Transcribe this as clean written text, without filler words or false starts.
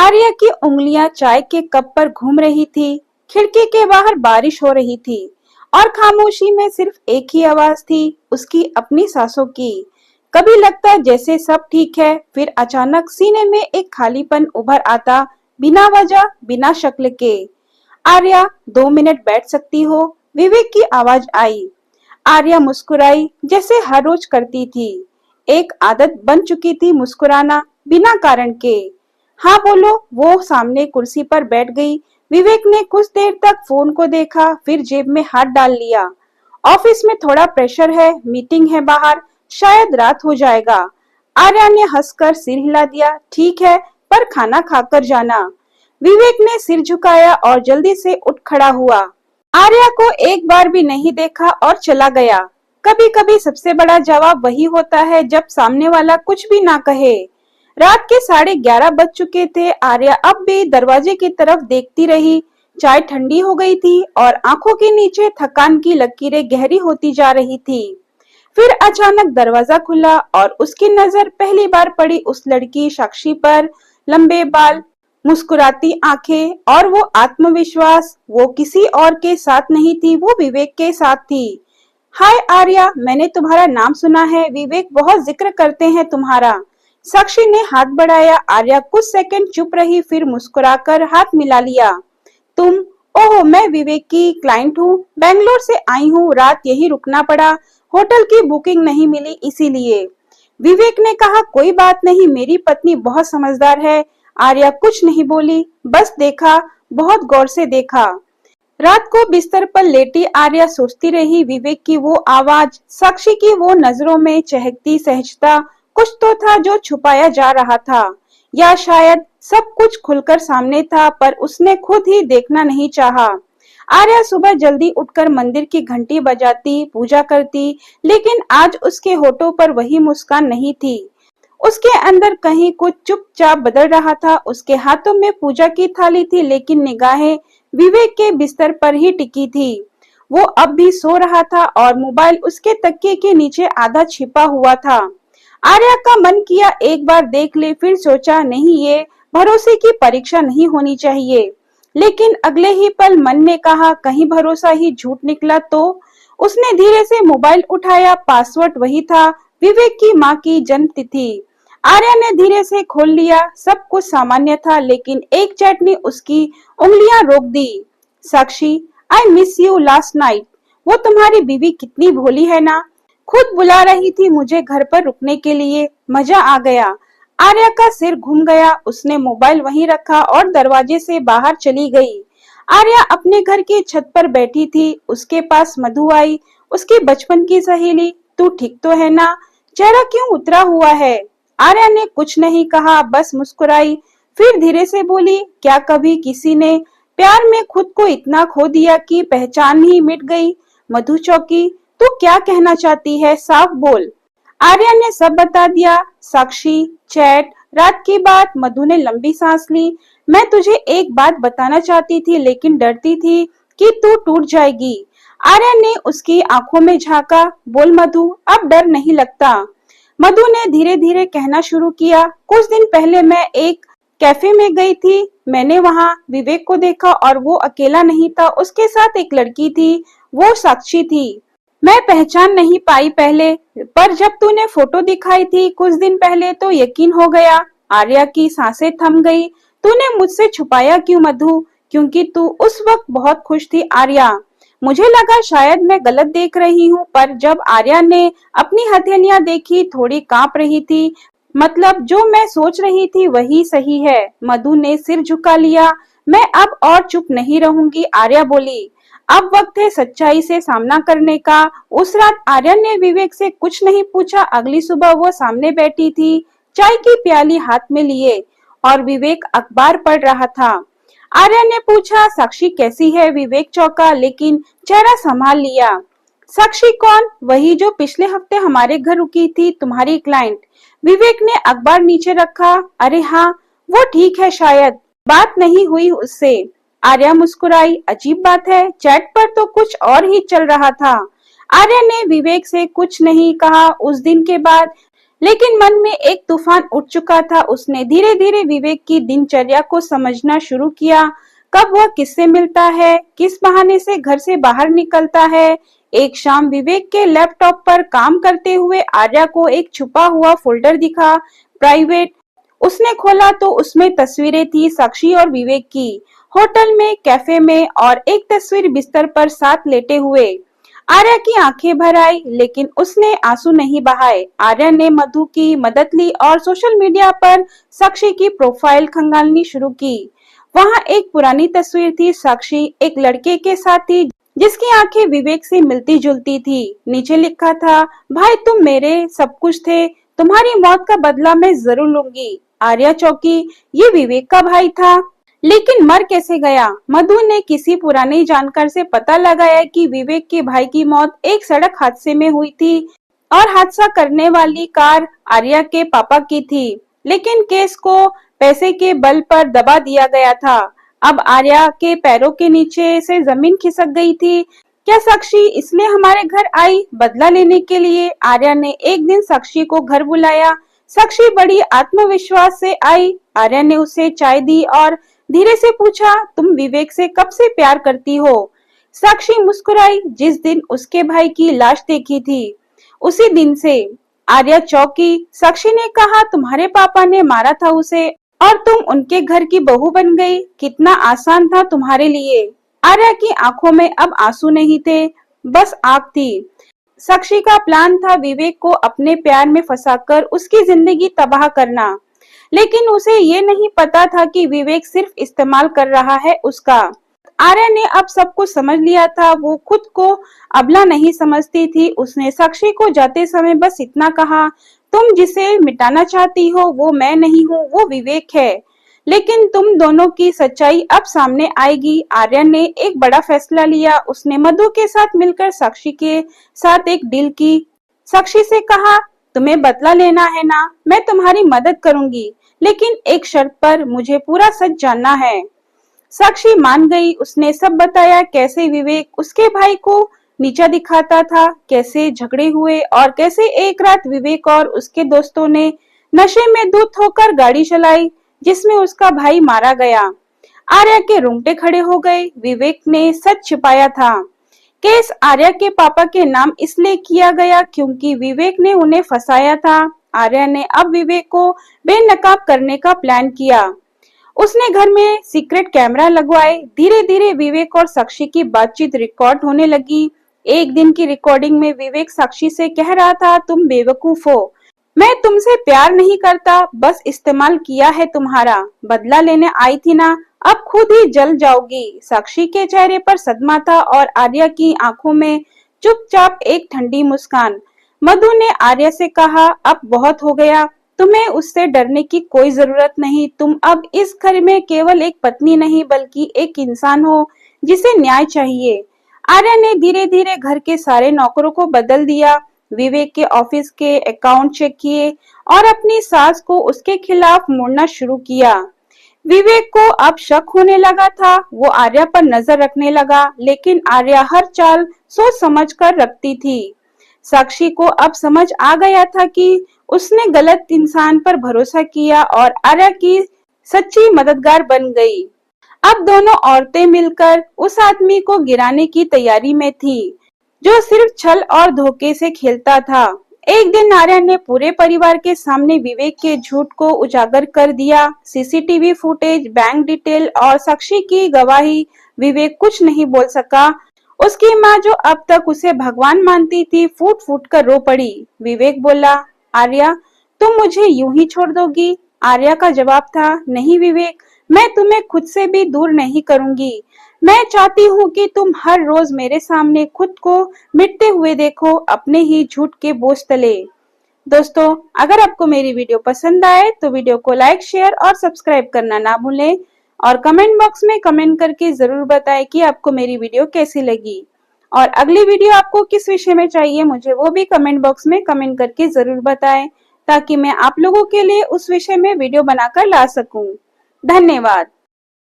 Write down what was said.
आर्या की उंगलियां चाय के कप पर घूम रही थी। खिड़की के बाहर बारिश हो रही थी और खामोशी में सिर्फ एक ही आवाज थी, उसकी अपनी सांसों की। कभी लगता जैसे सब ठीक है, फिर अचानक सीने में एक खालीपन उभर आता, बिना वजह, बिना शक्ल के। आर्या, 2 मिनट बैठ सकती हो? विवेक की आवाज आई। आर्या मुस्कुराई, जैसे हर रोज करती थी। एक आदत बन चुकी थी मुस्कुराना, बिना कारण के। हाँ बोलो। वो सामने कुर्सी पर बैठ गई। विवेक ने कुछ देर तक फोन को देखा, फिर जेब में हाथ डाल लिया। ऑफिस में थोड़ा प्रेशर है, मीटिंग है बाहर, शायद रात हो जाएगा। आर्या ने हंसकर सिर हिला दिया। ठीक है, पर खाना खाकर जाना। विवेक ने सिर झुकाया और जल्दी से उठ खड़ा हुआ। आर्या को एक बार भी नहीं देखा और चला गया। कभी कभी सबसे बड़ा जवाब वही होता है जब सामने वाला कुछ भी ना कहे। रात के 11:30 बज चुके थे। आर्या अब भी दरवाजे की तरफ देखती रही। चाय ठंडी हो गई थी और आंखों के नीचे थकान की लकीरें गहरी होती जा रही थी। फिर अचानक दरवाजा खुला और उसकी नजर पहली बार पड़ी उस लड़की साक्षी पर। लंबे बाल, मुस्कुराती आंखें और वो आत्मविश्वास। वो किसी और के साथ नहीं थी, वो विवेक के साथ थी। हाय आर्या, मैंने तुम्हारा नाम सुना है, विवेक बहुत जिक्र करते हैं तुम्हारा। साक्षी ने हाथ बढ़ाया। आर्या कुछ सेकंड चुप रही, फिर मुस्कुराकर हाथ मिला लिया। तुम? ओह, मैं विवेक की क्लाइंट हूँ, बेंगलोर से आई हूँ, रात यही रुकना पड़ा, होटल की बुकिंग नहीं मिली इसीलिए। विवेक ने कहा, कोई बात नहीं, मेरी पत्नी बहुत समझदार है। आर्या कुछ नहीं बोली, बस देखा, बहुत गौर से देखा। रात को बिस्तर पर लेटी आर्या सोचती रही, विवेक की वो आवाज, साक्षी की वो नजरों में चहकती सहजता, कुछ तो था जो छुपाया जा रहा था, या शायद सब कुछ खुलकर सामने था पर उसने खुद ही देखना नहीं चाहा। आर्या सुबह जल्दी उठकर मंदिर की घंटी बजाती, पूजा करती, लेकिन आज उसके होठों पर वही मुस्कान नहीं थी। उसके अंदर कहीं कुछ चुपचाप बदल रहा था। उसके हाथों में पूजा की थाली थी, लेकिन निगाहें विवेक के बिस्तर पर ही टिकी थी। वो अब भी सो रहा था और मोबाइल उसके तकिए के नीचे आधा छिपा हुआ था। आर्या का मन किया एक बार देख ले, फिर सोचा नहीं, ये भरोसे की परीक्षा नहीं होनी चाहिए। लेकिन अगले ही पल मन ने कहा, कहीं भरोसा ही झूठ निकला तो। उसने धीरे से मोबाइल उठाया। पासवर्ड वही था, विवेक की माँ की जन्म तिथि। आर्या ने धीरे से खोल लिया। सब कुछ सामान्य था, लेकिन एक चैट ने उसकी उंगलियां रोक दी। Sakshi, I miss you last night. वो तुम्हारी बीवी कितनी भोली है ना, खुद बुला रही थी मुझे घर पर रुकने के लिए, मजा आ गया। आर्या का सिर घूम गया। उसने मोबाइल वहीं रखा और दरवाजे से बाहर चली गई। आर्या अपने घर की छत पर बैठी थी। उसके पास मधु आई, उसकी बचपन की सहेली। तू ठीक तो है ना, चेहरा क्यों उतरा हुआ है? आर्या ने कुछ नहीं कहा, बस मुस्कुराई। फिर धीरे से बोली, क्या कभी किसी ने प्यार में खुद को इतना खो दिया कि पहचान ही मिट गई? मधु चौकी, तू क्या कहना चाहती है, साफ बोल। आर्या ने सब बता दिया, साक्षी, चैट, रात की बात। मधु ने लंबी सांस ली। मैं तुझे एक बात बताना चाहती थी, लेकिन डरती थी कि तू टूट जाएगी। आर्या ने उसकी आंखों में झांका। बोल मधु, अब डर नहीं लगता। मधु ने धीरे धीरे कहना शुरू किया। कुछ दिन पहले मैं एक कैफे में गई थी। मैंने वहां विवेक को देखा और वो अकेला नहीं था, उसके साथ एक लड़की थी। वो साक्षी थी। मैं पहचान नहीं पाई पहले, पर जब तूने फोटो दिखाई थी कुछ दिन पहले तो यकीन हो गया। आर्या की सांसें थम गई। तूने मुझसे छुपाया क्यों मधु? क्योंकि तू उस वक्त बहुत खुश थी आर्या। मुझे लगा शायद मैं गलत देख रही हूँ, पर जब आर्या ने अपनी हथेलियां देखी, थोड़ी कांप रही थी। मतलब जो मैं सोच रही थी वही सही है। मधु ने सिर झुका लिया। मैं अब और चुप नहीं रहूंगी, आर्या बोली। अब वक्त है सच्चाई से सामना करने का। उस रात आर्या ने विवेक से कुछ नहीं पूछा। अगली सुबह वो सामने बैठी थी, चाय की प्याली हाथ में लिए, और विवेक अखबार पढ़ रहा था। आर्या ने पूछा, साक्षी कैसी है? विवेक चौंका, लेकिन चेहरा संभाल लिया। साक्षी कौन? वही जो पिछले हफ्ते हमारे घर रुकी थी, तुम्हारी क्लाइंट। विवेक ने अखबार नीचे रखा। अरे हाँ, वो ठीक है, शायद बात नहीं हुई उससे। आर्या मुस्कुराई। अजीब बात है, चैट पर तो कुछ और ही चल रहा था। आर्या ने विवेक से कुछ नहीं कहा। उस दिन के बाद लेकिन मन में एक तूफान उठ चुका था। उसने धीरे धीरे विवेक की दिनचर्या को समझना शुरू किया। कब वह किससे मिलता है, किस बहाने से घर से बाहर निकलता है। एक शाम विवेक के लैपटॉप पर काम करते हुए आर्या को एक छुपा हुआ फोल्डर दिखा, प्राइवेट। उसने खोला तो उसमें तस्वीरें थी, साक्षी और विवेक की, होटल में, कैफे में, और एक तस्वीर बिस्तर पर साथ लेटे हुए। आर्या की आंखें भर आई, लेकिन उसने आंसू नहीं बहाए। आर्या ने मधु की मदद ली और सोशल मीडिया पर साक्षी की प्रोफाइल खंगालनी शुरू की। वहां एक पुरानी तस्वीर थी, साक्षी एक लड़के के साथ थी जिसकी आंखें विवेक से मिलती जुलती थी। नीचे लिखा था, भाई तुम मेरे सब कुछ थे, तुम्हारी मौत का बदला मैं जरूर लूंगी। आर्या चौंकी, ये विवेक का भाई था, लेकिन मर कैसे गया? मधु ने किसी पुराने जानकार से पता लगाया कि विवेक के भाई की मौत एक सड़क हादसे में हुई थी और हादसा करने वाली कार आर्या के पापा की थी, लेकिन केस को पैसे के बल पर दबा दिया गया था। अब आर्या के पैरों के नीचे से जमीन खिसक गई थी। क्या साक्षी इसलिए हमारे घर आई, बदला लेने के लिए? आर्या ने एक दिन साक्षी को घर बुलाया। साक्षी बड़ी आत्मविश्वास से आई। आर्या ने उसे चाय दी और धीरे से पूछा, तुम विवेक से कब से प्यार करती हो? साक्षी मुस्कुराई, जिस दिन उसके भाई की लाश देखी थी उसी दिन से। आर्या चौंकी। साक्षी ने कहा, तुम्हारे पापा ने मारा था उसे और तुम उनके घर की बहू बन गई। कितना आसान था तुम्हारे लिए। आर्या की आंखों में अब आंसू नहीं थे, बस आग थी। साक्षी का प्लान था विवेक को अपने प्यार में फंसाकर उसकी जिंदगी तबाह करना, लेकिन उसे ये नहीं पता था कि विवेक सिर्फ इस्तेमाल कर रहा है उसका। आर्या ने अब सब कुछ समझ लिया था। वो खुद को अबला नहीं समझती थी। उसने साक्षी को जाते समय बस इतना कहा, तुम जिसे मिटाना चाहती हो वो मैं नहीं हूँ, वो विवेक है। लेकिन तुम दोनों की सच्चाई अब सामने आएगी। आर्या ने एक बड़ा फैसला लिया। उसने मधु के साथ मिलकर साक्षी के साथ एक डील की। साक्षी से कहा, तुम्हें बदला लेना है ना, मैं तुम्हारी मदद करूंगी, लेकिन एक शर्त पर, मुझे पूरा सच जानना है। साक्षी मान गई। उसने सब बताया, कैसे विवेक उसके भाई को नीचा दिखाता था, कैसे झगड़े हुए और कैसे एक रात विवेक और उसके दोस्तों ने नशे में धुत होकर गाड़ी चलाई जिसमें उसका भाई मारा गया। आर्या के रोंगटे खड़े हो गए। विवेक ने सच छिपाया था। केस आर्या के पापा के नाम इसलिए किया गया क्योंकि विवेक ने उन्हें फंसाया था। आर्या ने अब विवेक को बेनकाब करने का प्लान किया। उसने घर में सीक्रेट कैमरा लगवाए। धीरे धीरे विवेक और साक्षी की बातचीत रिकॉर्ड होने लगी। एक दिन की रिकॉर्डिंग में विवेक साक्षी से कह रहा था, तुम बेवकूफ हो, मैं तुमसे प्यार नहीं करता, बस इस्तेमाल किया है तुम्हारा, बदला लेने आई थी ना, अब खुद ही जल जाओगी। साक्षी के चेहरे पर सदमा था और आर्या की आंखों में चुपचाप एक ठंडी मुस्कान। मधु ने आर्या से कहा, अब बहुत हो गया, तुम्हें उससे डरने की कोई जरूरत नहीं। तुम अब इस घर में केवल एक पत्नी नहीं बल्कि एक इंसान हो जिसे न्याय चाहिए। आर्या ने धीरे धीरे घर के सारे नौकरों को बदल दिया, विवेक के ऑफिस के अकाउंट चेक किए और अपनी सास को उसके खिलाफ मोड़ना शुरू किया। विवेक को अब शक होने लगा था। वो आर्या पर नजर रखने लगा, लेकिन आर्या हर चाल सोच समझ कर रखती थी। साक्षी को अब समझ आ गया था कि उसने गलत इंसान पर भरोसा किया और आर्या की सच्ची मददगार बन गई। अब दोनों औरतें मिलकर उस आदमी को गिराने की तैयारी में थी जो सिर्फ छल और धोखे से खेलता था। एक दिन आर्या ने पूरे परिवार के सामने विवेक के झूठ को उजागर कर दिया। सीसीटीवी फुटेज, बैंक डिटेल और साक्षी की गवाही। विवेक कुछ नहीं बोल सका। उसकी माँ जो अब तक उसे भगवान मानती थी, फूट फूट कर रो पड़ी। विवेक बोला, आर्या तुम मुझे यूं ही छोड़ दोगी? आर्या का जवाब था, नहीं विवेक, मैं तुम्हें खुद से भी दूर नहीं करूंगी। मैं चाहती हूँ कि तुम हर रोज मेरे सामने खुद को मिटते हुए देखो, अपने ही झूठ के बोझ तले। दोस्तों, अगर आपको मेरी वीडियो पसंद आए तो वीडियो को लाइक, शेयर और सब्सक्राइब करना ना भूलें और कमेंट बॉक्स में कमेंट करके जरूर बताएं कि आपको मेरी वीडियो कैसी लगी। और अगली वीडियो आपको किस विषय में चाहिए, मुझे वो भी कमेंट बॉक्स में कमेंट करके जरूर बताएं, ताकि मैं आप लोगों के लिए उस विषय में वीडियो बनाकर ला सकूं। धन्यवाद।